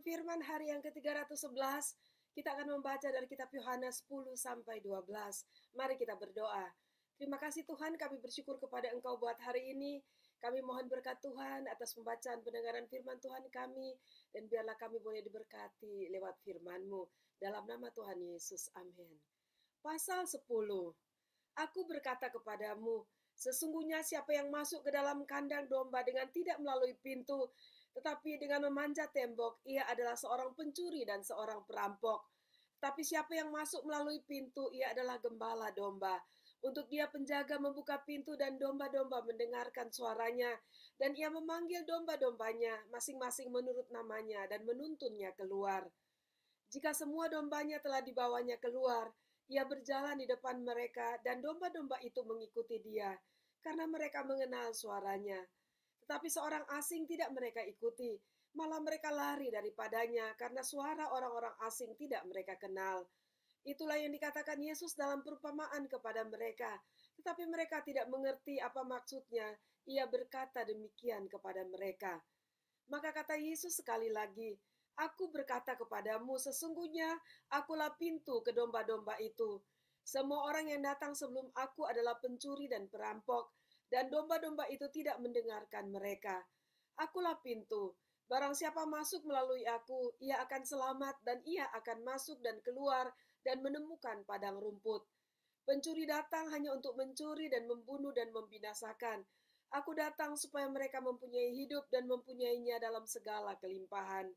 firman hari yang ke-311, kita akan membaca dari kitab Yohanes 10 sampai 12. Mari kita berdoa. Terima kasih Tuhan, kami bersyukur kepada Engkau buat hari ini. Kami mohon berkat Tuhan atas pembacaan pendengaran firman Tuhan kami, dan biarlah kami boleh diberkati lewat firman-Mu. Dalam nama Tuhan Yesus, amin. Pasal 10. Aku berkata kepadamu, sesungguhnya siapa yang masuk ke dalam kandang domba dengan tidak melalui pintu, tetapi dengan memanjat tembok, ia adalah seorang pencuri dan seorang perampok. Tapi siapa yang masuk melalui pintu, ia adalah gembala domba. Untuk dia penjaga membuka pintu dan domba-domba mendengarkan suaranya. Dan ia memanggil domba-dombanya masing-masing menurut namanya dan menuntunnya keluar. Jika semua dombanya telah dibawanya keluar, ia berjalan di depan mereka dan domba-domba itu mengikuti dia, karena mereka mengenal suaranya. Tetapi seorang asing tidak mereka ikuti, malah mereka lari daripadanya karena suara orang-orang asing tidak mereka kenal. Itulah yang dikatakan Yesus dalam perumpamaan kepada mereka, tetapi mereka tidak mengerti apa maksudnya. Ia berkata demikian kepada mereka. Maka kata Yesus sekali lagi, Aku berkata kepadamu, sesungguhnya akulah pintu ke domba-domba itu. Semua orang yang datang sebelum aku adalah pencuri dan perampok, dan domba-domba itu tidak mendengarkan mereka. Akulah pintu. Barang siapa masuk melalui aku, ia akan selamat dan ia akan masuk dan keluar dan menemukan padang rumput. Pencuri datang hanya untuk mencuri dan membunuh dan membinasakan. Aku datang supaya mereka mempunyai hidup dan mempunyainya dalam segala kelimpahan.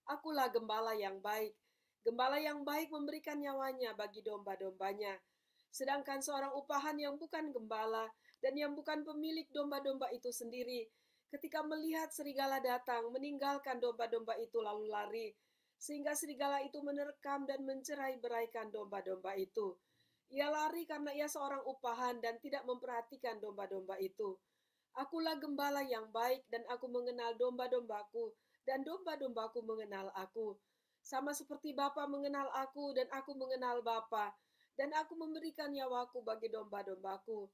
Akulah gembala yang baik. Gembala yang baik memberikan nyawanya bagi domba-dombanya. Sedangkan seorang upahan yang bukan gembala dan yang bukan pemilik domba-domba itu sendiri, ketika melihat serigala datang, meninggalkan domba-domba itu lalu lari, sehingga serigala itu menerkam dan mencerai-beraikan domba-domba itu. Ia lari karena ia seorang upahan dan tidak memperhatikan domba-domba itu. Akulah gembala yang baik dan aku mengenal domba-dombaku dan domba-dombaku mengenal aku. Sama seperti Bapa mengenal aku dan aku mengenal Bapa, dan aku memberikan nyawaku bagi domba-dombaku.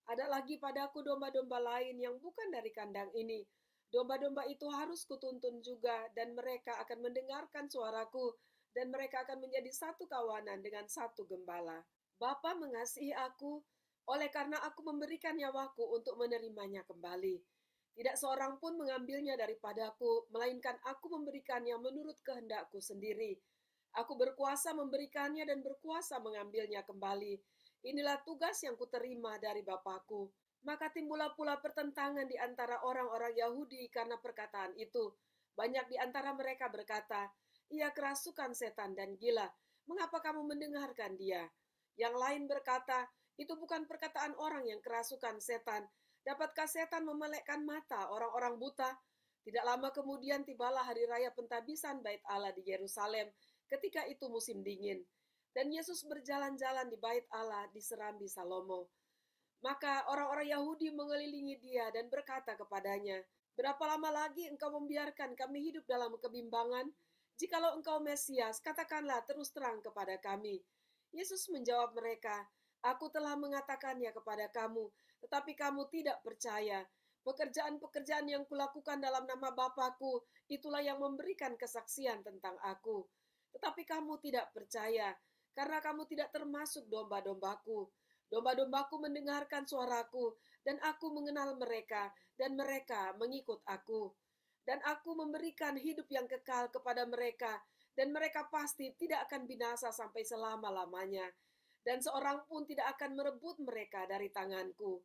Ada lagi padaku domba-domba lain yang bukan dari kandang ini. Domba-domba itu harus kutuntun juga, dan mereka akan mendengarkan suaraku, dan mereka akan menjadi satu kawanan dengan satu gembala. Bapa mengasihi aku, oleh karena aku memberikan nyawaku untuk menerimanya kembali. Tidak seorang pun mengambilnya daripadaku, melainkan aku memberikannya menurut kehendakku sendiri. Aku berkuasa memberikannya dan berkuasa mengambilnya kembali. Inilah tugas yang kuterima dari Bapakku. Maka timbullah pula pertentangan di antara orang-orang Yahudi karena perkataan itu. Banyak di antara mereka berkata, ia kerasukan setan dan gila. Mengapa kamu mendengarkan dia? Yang lain berkata, itu bukan perkataan orang yang kerasukan setan. Dapatkah setan memelekkan mata orang-orang buta? Tidak lama kemudian tibalah hari raya pentabisan Bait Allah di Yerusalem. Ketika itu musim dingin. Dan Yesus berjalan-jalan di Bait Allah di Serambi Salomo. Maka orang-orang Yahudi mengelilingi dia dan berkata kepadanya, berapa lama lagi engkau membiarkan kami hidup dalam kebimbangan? Jikalau engkau Mesias, katakanlah terus terang kepada kami. Yesus menjawab mereka, Aku telah mengatakannya kepada kamu, tetapi kamu tidak percaya. Pekerjaan-pekerjaan yang kulakukan dalam nama Bapakku, itulah yang memberikan kesaksian tentang aku. Tetapi kamu tidak percaya, karena kamu tidak termasuk domba-dombaku. Domba-dombaku mendengarkan suaraku, dan aku mengenal mereka, dan mereka mengikut aku. Dan aku memberikan hidup yang kekal kepada mereka, dan mereka pasti tidak akan binasa sampai selama-lamanya. Dan seorang pun tidak akan merebut mereka dari tanganku.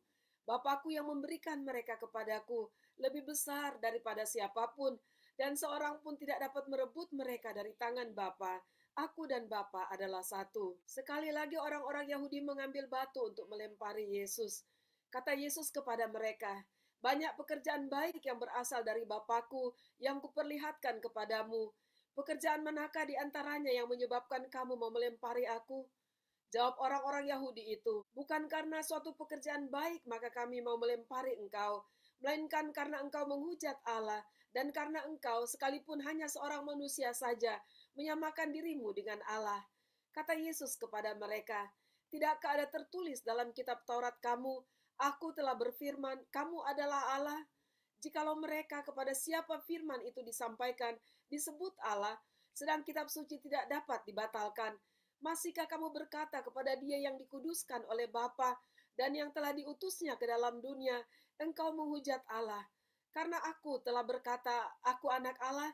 Bapakku yang memberikan mereka kepadaku lebih besar daripada siapapun, dan seorang pun tidak dapat merebut mereka dari tangan Bapa. Aku dan Bapa adalah satu. Sekali lagi orang-orang Yahudi mengambil batu untuk melempari Yesus. Kata Yesus kepada mereka, banyak pekerjaan baik yang berasal dari Bapakku yang kuperlihatkan kepadamu. Pekerjaan manakah di antaranya yang menyebabkan kamu mau melempari aku? Jawab orang-orang Yahudi itu, bukan karena suatu pekerjaan baik maka kami mau melempari engkau, melainkan karena engkau menghujat Allah, dan karena engkau sekalipun hanya seorang manusia saja, menyamakan dirimu dengan Allah. Kata Yesus kepada mereka, tidakkah ada tertulis dalam kitab Taurat kamu, Aku telah berfirman, kamu adalah Allah? Jikalau mereka kepada siapa firman itu disampaikan disebut Allah, sedang kitab suci tidak dapat dibatalkan, masihkah kamu berkata kepada Dia yang dikuduskan oleh Bapa dan yang telah diutusnya ke dalam dunia, engkau menghujat Allah? Karena aku telah berkata, aku anak Allah.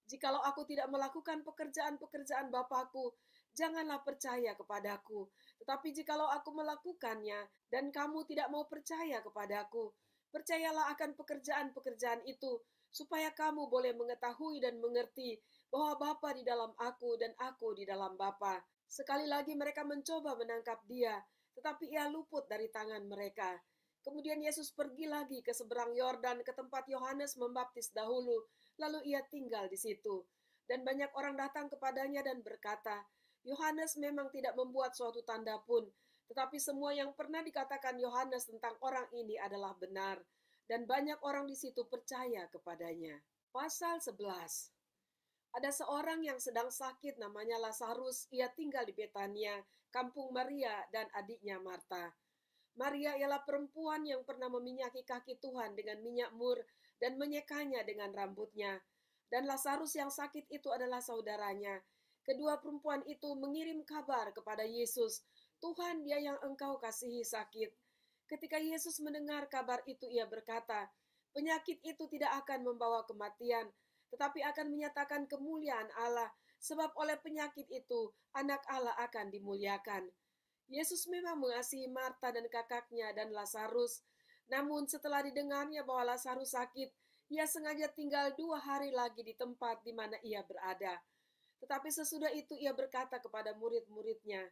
Jikalau aku tidak melakukan pekerjaan-pekerjaan Bapakku, janganlah percaya kepadaku. Tetapi jikalau aku melakukannya dan kamu tidak mau percaya kepadaku, percayalah akan pekerjaan-pekerjaan itu, supaya kamu boleh mengetahui dan mengerti bahwa Bapa di dalam aku dan aku di dalam Bapa. Sekali lagi mereka mencoba menangkap Dia, tetapi Ia luput dari tangan mereka. Kemudian Yesus pergi lagi ke seberang Yordan ke tempat Yohanes membaptis dahulu, lalu Ia tinggal di situ. Dan banyak orang datang kepadanya dan berkata, Yohanes memang tidak membuat suatu tanda pun, tetapi semua yang pernah dikatakan Yohanes tentang orang ini adalah benar, dan banyak orang di situ percaya kepadanya. Pasal 11. Ada seorang yang sedang sakit namanya Lazarus, ia tinggal di Betania, kampung Maria dan adiknya Marta. Maria ialah perempuan yang pernah meminyaki kaki Tuhan dengan minyak mur dan menyekanya dengan rambutnya. Dan Lazarus yang sakit itu adalah saudaranya. Kedua perempuan itu mengirim kabar kepada Yesus, Tuhan, Dia yang engkau kasihi sakit. Ketika Yesus mendengar kabar itu, ia berkata, penyakit itu tidak akan membawa kematian, tetapi akan menyatakan kemuliaan Allah, sebab oleh penyakit itu anak Allah akan dimuliakan. Yesus memang mengasihi Marta dan kakaknya dan Lazarus. Namun setelah didengarnya bahwa Lazarus sakit, ia sengaja tinggal 2 hari lagi di tempat di mana ia berada. Tetapi sesudah itu ia berkata kepada murid-muridnya,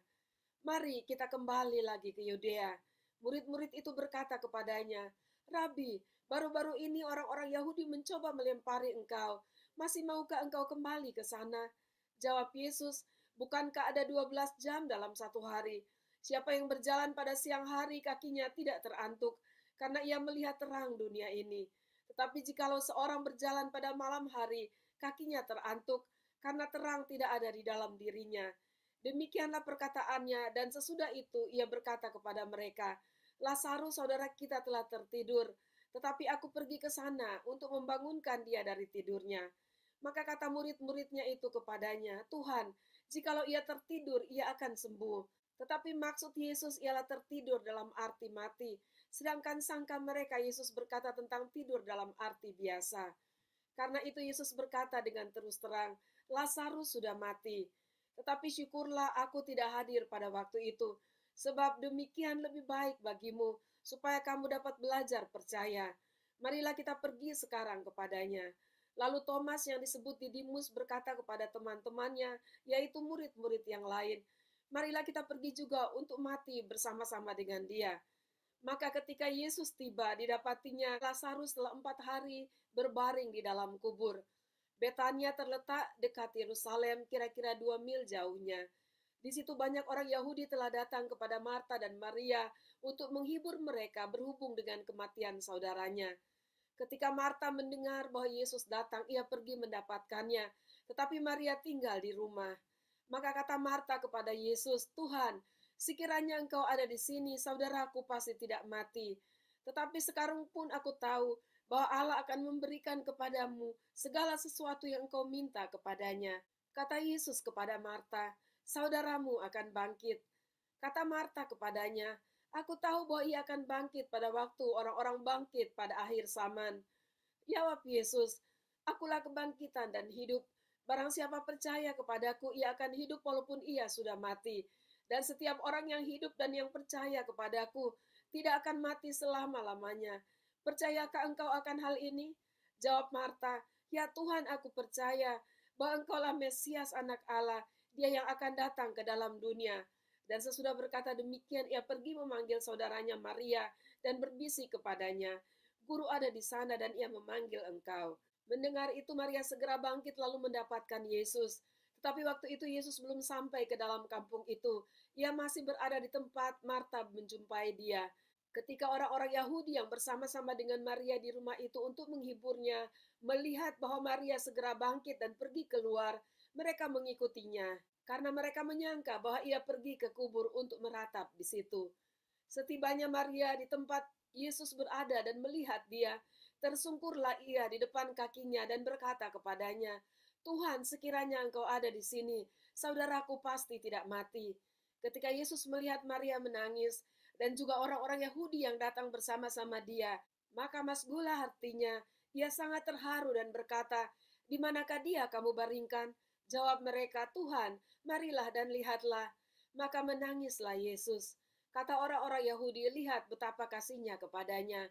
mari kita kembali lagi ke Yudea. Murid-murid itu berkata kepadanya, Rabi, baru-baru ini orang-orang Yahudi mencoba melempari engkau. Masih maukah engkau kembali ke sana? Jawab Yesus, bukankah ada 12 jam dalam satu hari? Siapa yang berjalan pada siang hari kakinya tidak terantuk, karena ia melihat terang dunia ini. Tetapi jikalau seorang berjalan pada malam hari, kakinya terantuk, karena terang tidak ada di dalam dirinya. Demikianlah perkataannya, dan sesudah itu ia berkata kepada mereka, Lazarus saudara kita telah tertidur, tetapi aku pergi ke sana untuk membangunkan dia dari tidurnya. Maka kata murid-muridnya itu kepadanya, Tuhan, jikalau ia tertidur, ia akan sembuh. Tetapi maksud Yesus ialah tertidur dalam arti mati, sedangkan sangka mereka Yesus berkata tentang tidur dalam arti biasa. Karena itu Yesus berkata dengan terus terang, Lazarus sudah mati. Tetapi syukurlah aku tidak hadir pada waktu itu, sebab demikian lebih baik bagimu, supaya kamu dapat belajar percaya. Marilah kita pergi sekarang kepadanya. Lalu Thomas yang disebut Didimus berkata kepada teman-temannya, yaitu murid-murid yang lain, marilah kita pergi juga untuk mati bersama-sama dengan dia. Maka ketika Yesus tiba, didapatinya Lazarus telah 4 hari berbaring di dalam kubur. Betania terletak dekat Yerusalem, kira-kira 2 mil jauhnya. Di situ banyak orang Yahudi telah datang kepada Marta dan Maria untuk menghibur mereka berhubung dengan kematian saudaranya. Ketika Marta mendengar bahwa Yesus datang, ia pergi mendapatkannya, tetapi Maria tinggal di rumah. Maka kata Marta kepada Yesus, Tuhan, sekiranya engkau ada di sini, saudaraku pasti tidak mati. Tetapi sekarang pun aku tahu bahwa Allah akan memberikan kepadamu segala sesuatu yang engkau minta kepadanya. Kata Yesus kepada Marta, saudaramu akan bangkit. Kata Marta kepadanya, aku tahu bahwa ia akan bangkit pada waktu orang-orang bangkit pada akhir zaman. Jawab Yesus, akulah kebangkitan dan hidup. Barang siapa percaya kepadaku, ia akan hidup walaupun ia sudah mati. Dan setiap orang yang hidup dan yang percaya kepadaku, tidak akan mati selama-lamanya. Percayakah engkau akan hal ini? Jawab Marta, ya Tuhan, aku percaya bahwa engkaulah Mesias anak Allah, dia yang akan datang ke dalam dunia. Dan sesudah berkata demikian, ia pergi memanggil saudaranya Maria dan berbisik kepadanya, Guru ada di sana dan ia memanggil engkau. Mendengar itu Maria segera bangkit lalu mendapatkan Yesus. Tetapi waktu itu Yesus belum sampai ke dalam kampung itu. Ia masih berada di tempat Marta menjumpai dia. Ketika orang-orang Yahudi yang bersama-sama dengan Maria di rumah itu untuk menghiburnya, melihat bahwa Maria segera bangkit dan pergi keluar, mereka mengikutinya. Karena mereka menyangka bahwa ia pergi ke kubur untuk meratap di situ. Setibanya Maria di tempat Yesus berada dan melihat dia, Tersungkurlah ia di depan kakinya dan berkata kepadanya, Tuhan, sekiranya engkau ada di sini, saudaraku pasti tidak mati. Ketika Yesus melihat Maria menangis, dan juga orang-orang Yahudi yang datang bersama-sama dia, maka masgulah hatinya, ia sangat terharu dan berkata, di manakah dia kamu baringkan? Jawab mereka, Tuhan, marilah dan lihatlah. Maka menangislah Yesus. Kata orang-orang Yahudi, lihat betapa kasihnya kepadanya.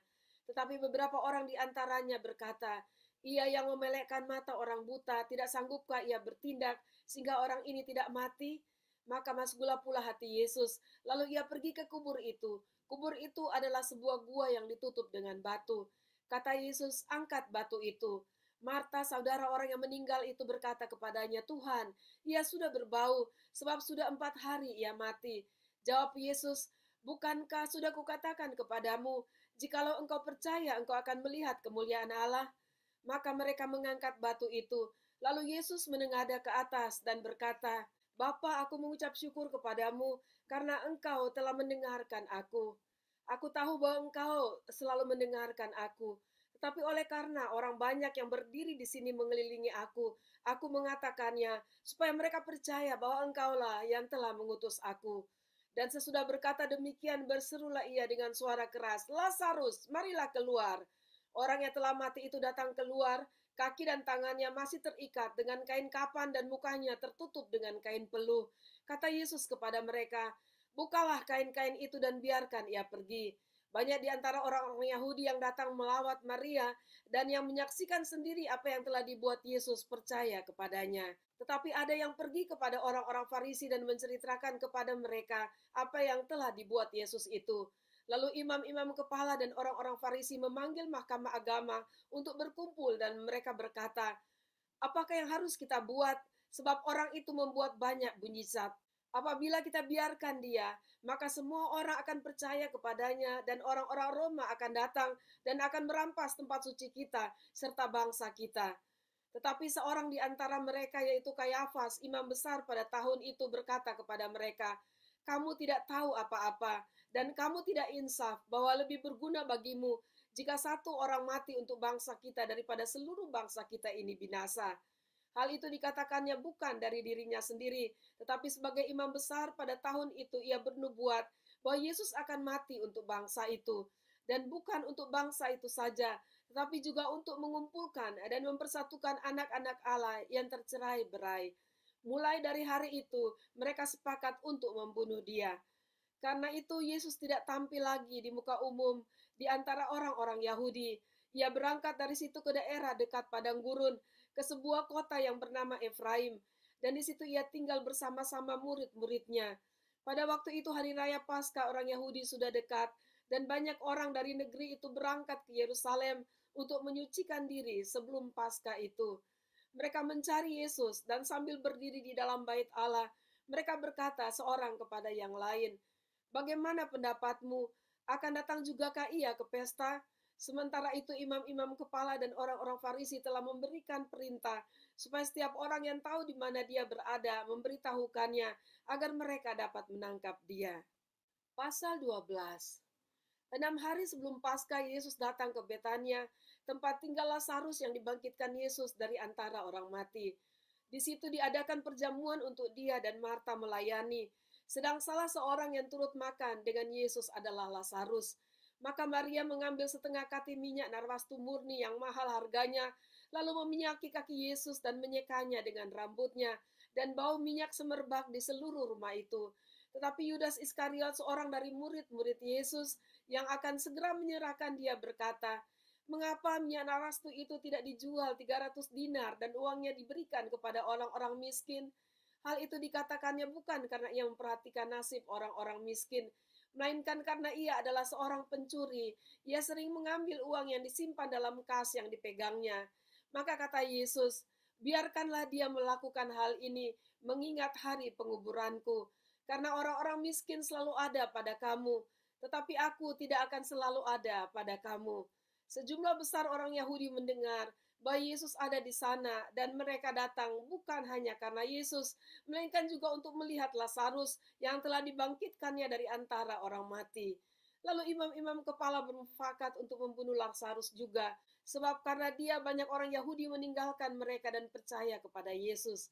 Tetapi beberapa orang di antaranya berkata, ia yang memelekkan mata orang buta, tidak sanggupkah ia bertindak sehingga orang ini tidak mati? Maka masgulah pula hati Yesus. Lalu ia pergi ke kubur itu. Kubur itu adalah sebuah gua yang ditutup dengan batu. Kata Yesus, angkat batu itu. Marta, saudara orang yang meninggal itu berkata kepadanya, Tuhan, ia sudah berbau, sebab sudah 4 hari ia mati. Jawab Yesus, bukankah sudah kukatakan kepadamu, jikalau engkau percaya, engkau akan melihat kemuliaan Allah? Maka mereka mengangkat batu itu. Lalu Yesus menengadah ke atas dan berkata, Bapa, aku mengucap syukur kepadamu karena engkau telah mendengarkan aku. Aku tahu bahwa engkau selalu mendengarkan aku. Tetapi oleh karena orang banyak yang berdiri di sini mengelilingi aku mengatakannya supaya mereka percaya bahwa engkaulah yang telah mengutus aku. Dan sesudah berkata demikian, berserulah ia dengan suara keras, Lazarus, marilah keluar. Orang yang telah mati itu datang keluar, kaki dan tangannya masih terikat dengan kain kapan dan mukanya tertutup dengan kain peluh. Kata Yesus kepada mereka, bukalah kain-kain itu dan biarkan ia pergi. Banyak di antara orang-orang Yahudi yang datang melawat Maria dan yang menyaksikan sendiri apa yang telah dibuat Yesus percaya kepadanya. Tetapi ada yang pergi kepada orang-orang Farisi dan menceritakan kepada mereka apa yang telah dibuat Yesus itu. Lalu imam-imam kepala dan orang-orang Farisi memanggil mahkamah agama untuk berkumpul dan mereka berkata, apakah yang harus kita buat? Sebab orang itu membuat banyak mujizat. Apabila kita biarkan dia, maka semua orang akan percaya kepadanya dan orang-orang Roma akan datang dan akan merampas tempat suci kita serta bangsa kita. Tetapi seorang di antara mereka yaitu Kayafas, imam besar pada tahun itu berkata kepada mereka, kamu tidak tahu apa-apa dan kamu tidak insaf bahwa lebih berguna bagimu jika satu orang mati untuk bangsa kita daripada seluruh bangsa kita ini binasa. Hal itu dikatakannya bukan dari dirinya sendiri, tetapi sebagai imam besar pada tahun itu ia bernubuat bahwa Yesus akan mati untuk bangsa itu. Dan bukan untuk bangsa itu saja, tetapi juga untuk mengumpulkan dan mempersatukan anak-anak Allah yang tercerai-berai. Mulai dari hari itu, mereka sepakat untuk membunuh dia. Karena itu Yesus tidak tampil lagi di muka umum di antara orang-orang Yahudi. Ia berangkat dari situ ke daerah dekat padang gurun, ke sebuah kota yang bernama Efraim, dan di situ ia tinggal bersama-sama murid-muridnya. Pada waktu itu hari raya Paskah orang Yahudi sudah dekat, dan banyak orang dari negeri itu berangkat ke Yerusalem untuk menyucikan diri sebelum Paskah itu. Mereka mencari Yesus, dan sambil berdiri di dalam bait Allah, mereka berkata seorang kepada yang lain, bagaimana pendapatmu? Akan datang jugakah ia ke pesta? Sementara itu imam-imam kepala dan orang-orang Farisi telah memberikan perintah supaya setiap orang yang tahu di mana dia berada memberitahukannya agar mereka dapat menangkap dia. Pasal 12. 6 hari sebelum Paskah Yesus datang ke Betania, tempat tinggal Lazarus yang dibangkitkan Yesus dari antara orang mati. Di situ diadakan perjamuan untuk dia dan Marta melayani. Sedang salah seorang yang turut makan dengan Yesus adalah Lazarus. Maka Maria mengambil setengah kati minyak narwastu murni yang mahal harganya, lalu meminyaki kaki Yesus dan menyekanya dengan rambutnya, dan bau minyak semerbak di seluruh rumah itu. Tetapi Yudas Iskariot, seorang dari murid-murid Yesus yang akan segera menyerahkan dia, berkata, mengapa minyak narwastu itu tidak dijual 300 dinar dan uangnya diberikan kepada orang-orang miskin? Hal itu dikatakannya bukan karena ia memperhatikan nasib orang-orang miskin, melainkan karena ia adalah seorang pencuri. Ia sering mengambil uang yang disimpan dalam kas yang dipegangnya. Maka kata Yesus, biarkanlah dia melakukan hal ini mengingat hari penguburanku. Karena orang-orang miskin selalu ada pada kamu, tetapi aku tidak akan selalu ada pada kamu. Sejumlah besar orang Yahudi mendengar bahwa Yesus ada di sana dan mereka datang bukan hanya karena Yesus, melainkan juga untuk melihat Lazarus yang telah dibangkitkannya dari antara orang mati. Lalu imam-imam kepala bermufakat untuk membunuh Lazarus juga, sebab karena dia banyak orang Yahudi meninggalkan mereka dan percaya kepada Yesus.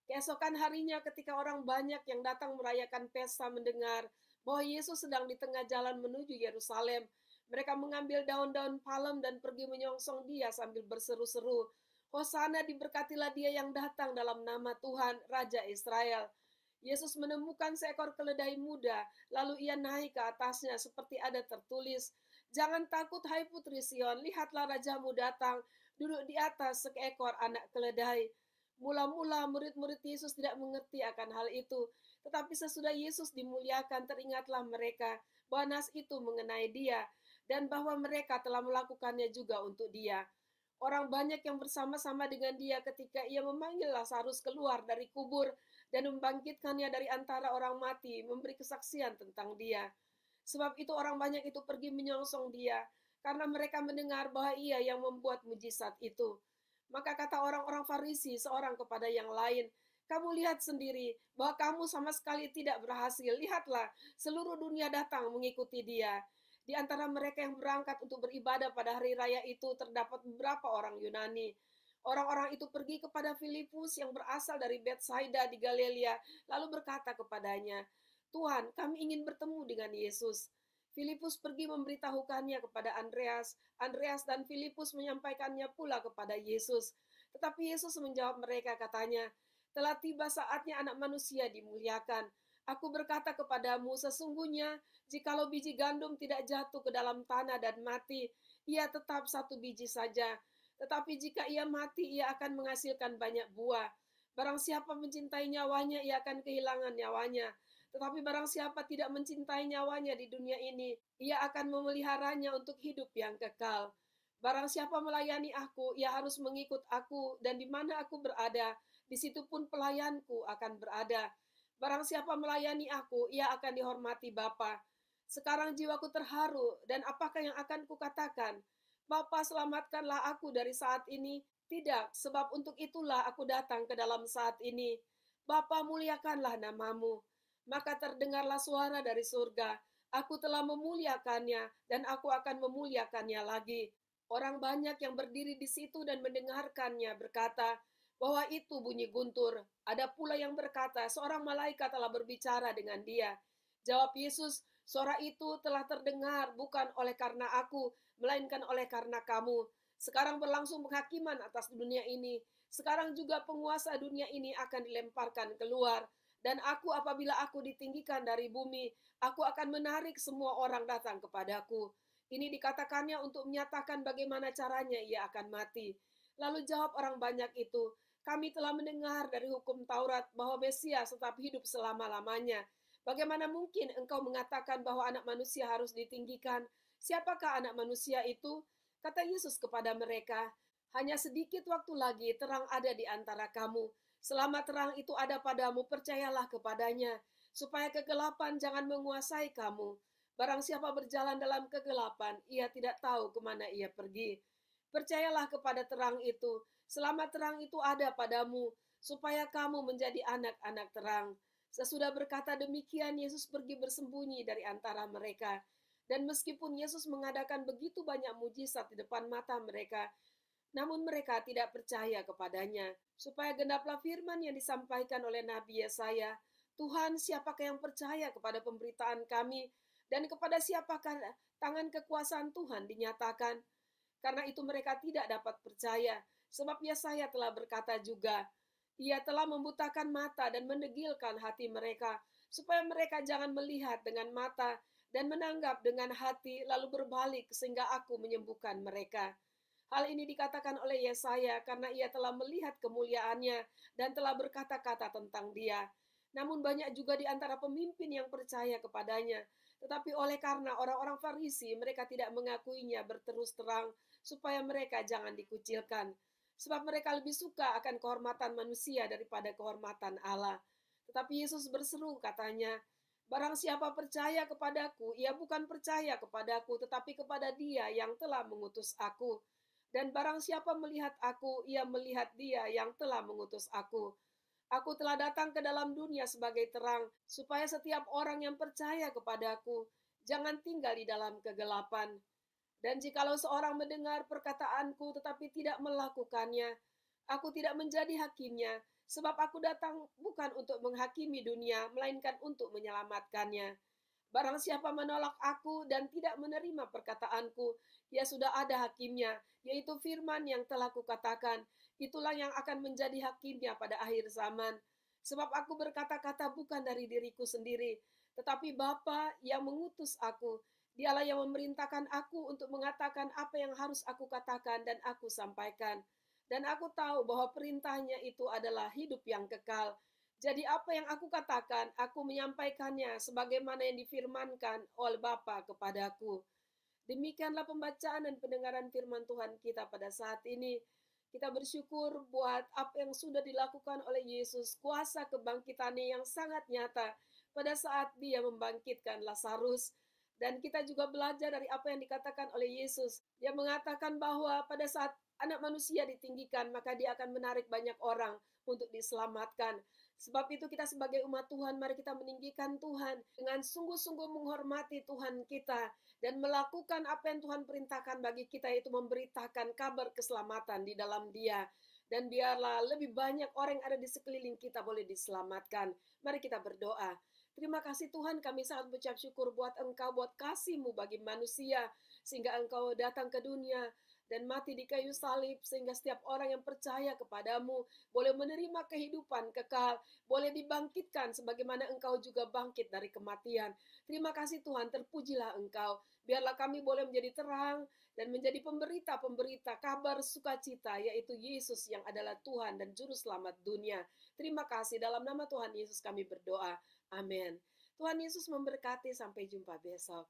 Keesokan harinya ketika orang banyak yang datang merayakan pesta mendengar bahwa Yesus sedang di tengah jalan menuju Yerusalem, mereka mengambil daun-daun palem dan pergi menyongsong dia sambil berseru-seru, Hosana, diberkatilah dia yang datang dalam nama Tuhan, Raja Israel. Yesus menemukan seekor keledai muda, lalu ia naik ke atasnya seperti ada tertulis, Jangan takut hai putri Sion, lihatlah rajamu datang, duduk di atas seekor anak keledai. Mula-mula murid-murid Yesus tidak mengerti akan hal itu, tetapi sesudah Yesus dimuliakan teringatlah mereka bahwa nas itu mengenai dia, dan bahwa mereka telah melakukannya juga untuk dia. Orang banyak yang bersama-sama dengan dia ketika ia memanggil Lazarus keluar dari kubur dan membangkitkannya dari antara orang mati, memberi kesaksian tentang dia. Sebab itu orang banyak itu pergi menyongsong dia, karena mereka mendengar bahwa ia yang membuat mujizat itu. Maka kata orang-orang Farisi seorang kepada yang lain, kamu lihat sendiri bahwa kamu sama sekali tidak berhasil. Lihatlah, seluruh dunia datang mengikuti dia. Di antara mereka yang berangkat untuk beribadah pada hari raya itu terdapat beberapa orang Yunani. Orang-orang itu pergi kepada Filipus yang berasal dari Betsaida di Galilea, lalu berkata kepadanya, Tuhan, kami ingin bertemu dengan Yesus. Filipus pergi memberitahukannya kepada Andreas. Andreas dan Filipus menyampaikannya pula kepada Yesus. Tetapi Yesus menjawab mereka, katanya, telah tiba saatnya anak manusia dimuliakan. Aku berkata kepadamu, sesungguhnya jikalau biji gandum tidak jatuh ke dalam tanah dan mati, ia tetap satu biji saja. Tetapi jika ia mati, ia akan menghasilkan banyak buah. Barang siapa mencintai nyawanya, ia akan kehilangan nyawanya. Tetapi barang siapa tidak mencintai nyawanya di dunia ini, ia akan memeliharanya untuk hidup yang kekal. Barang siapa melayani aku, ia harus mengikut aku, dan di mana aku berada, di situ pun pelayanku akan berada. Barang siapa melayani aku, ia akan dihormati Bapa. Sekarang jiwaku terharu, dan apakah yang akan kukatakan? Bapa, selamatkanlah aku dari saat ini. Tidak, sebab untuk itulah aku datang ke dalam saat ini. Bapa, muliakanlah namamu. Maka terdengarlah suara dari surga, aku telah memuliakannya dan aku akan memuliakannya lagi. Orang banyak yang berdiri di situ dan mendengarkannya berkata bahwa itu bunyi guntur. Ada pula yang berkata seorang malaikat telah berbicara dengan dia. Jawab Yesus, suara itu telah terdengar bukan oleh karena aku, melainkan oleh karena kamu. Sekarang berlangsung penghakiman atas dunia ini. Sekarang juga penguasa dunia ini akan dilemparkan keluar. Dan aku apabila aku ditinggikan dari bumi, aku akan menarik semua orang datang kepadaku. Ini dikatakannya untuk menyatakan bagaimana caranya ia akan mati. Lalu jawab orang banyak itu, kami telah mendengar dari hukum Taurat bahwa Mesias tetap hidup selama-lamanya. Bagaimana mungkin engkau mengatakan bahwa anak manusia harus ditinggikan? Siapakah anak manusia itu? Kata Yesus kepada mereka, hanya sedikit waktu lagi terang ada di antara kamu. Selama terang itu ada padamu, percayalah kepadanya, supaya kegelapan jangan menguasai kamu. Barang siapa berjalan dalam kegelapan, ia tidak tahu kemana ia pergi. Percayalah kepada terang itu, selama terang itu ada padamu, supaya kamu menjadi anak-anak terang. Sesudah berkata demikian, Yesus pergi bersembunyi dari antara mereka. Dan meskipun Yesus mengadakan begitu banyak mujizat di depan mata mereka, namun mereka tidak percaya kepadanya, supaya genaplah firman yang disampaikan oleh Nabi Yesaya, Tuhan, siapakah yang percaya kepada pemberitaan kami, dan kepada siapakah tangan kekuasaan Tuhan dinyatakan? Karena itu mereka tidak dapat percaya, sebab Yesaya telah berkata juga, Ia telah membutakan mata dan mendegilkan hati mereka, supaya mereka jangan melihat dengan mata dan menanggap dengan hati, lalu berbalik sehingga aku menyembuhkan mereka. Hal ini dikatakan oleh Yesaya karena ia telah melihat kemuliaannya dan telah berkata-kata tentang dia. Namun banyak juga di antara pemimpin yang percaya kepadanya. Tetapi oleh karena orang-orang Farisi, mereka tidak mengakuinya berterus terang supaya mereka jangan dikucilkan. Sebab mereka lebih suka akan kehormatan manusia daripada kehormatan Allah. Tetapi Yesus berseru katanya, Barang siapa percaya kepadaku, ia bukan percaya kepadaku, tetapi kepada dia yang telah mengutus aku. Dan barang siapa melihat aku, ia melihat dia yang telah mengutus aku. Aku telah datang ke dalam dunia sebagai terang, supaya setiap orang yang percaya kepadaku Jangan tinggal di dalam kegelapan. Dan jikalau seorang mendengar perkataanku tetapi tidak melakukannya, aku tidak menjadi hakimnya, sebab aku datang bukan untuk menghakimi dunia, melainkan untuk menyelamatkannya. Barang siapa menolak aku dan tidak menerima perkataanku, ya sudah ada hakimnya, yaitu firman yang telah kukatakan. Itulah yang akan menjadi hakimnya pada akhir zaman. Sebab aku berkata-kata bukan dari diriku sendiri, tetapi Bapa yang mengutus aku. Dialah yang memerintahkan aku untuk mengatakan apa yang harus aku katakan dan aku sampaikan. Dan aku tahu bahwa perintahnya itu adalah hidup yang kekal. Jadi apa yang aku katakan, aku menyampaikannya sebagaimana yang difirmankan oleh Bapa kepadaku. Demikianlah pembacaan dan pendengaran firman Tuhan kita pada saat ini. Kita bersyukur buat apa yang sudah dilakukan oleh Yesus, kuasa kebangkitannya yang sangat nyata pada saat dia membangkitkan Lazarus. Dan kita juga belajar dari apa yang dikatakan oleh Yesus. Dia mengatakan bahwa pada saat anak manusia ditinggikan, maka dia akan menarik banyak orang untuk diselamatkan. Sebab itu kita sebagai umat Tuhan, mari kita meninggikan Tuhan dengan sungguh-sungguh menghormati Tuhan kita dan melakukan apa yang Tuhan perintahkan bagi kita, yaitu memberitakan kabar keselamatan di dalam Dia. Dan biarlah lebih banyak orang yang ada di sekeliling kita boleh diselamatkan. Mari kita berdoa. Terima kasih Tuhan, kami sangat mengucap syukur buat Engkau, buat kasih-Mu bagi manusia, sehingga Engkau datang ke dunia dan mati di kayu salib, sehingga setiap orang yang percaya kepadamu boleh menerima kehidupan kekal, boleh dibangkitkan sebagaimana Engkau juga bangkit dari kematian. Terima kasih Tuhan, terpujilah Engkau. Biarlah kami boleh menjadi terang dan menjadi pemberita-pemberita kabar sukacita, yaitu Yesus yang adalah Tuhan dan Juru Selamat dunia. Terima kasih, dalam nama Tuhan Yesus kami berdoa. Amin. Tuhan Yesus memberkati, sampai jumpa besok.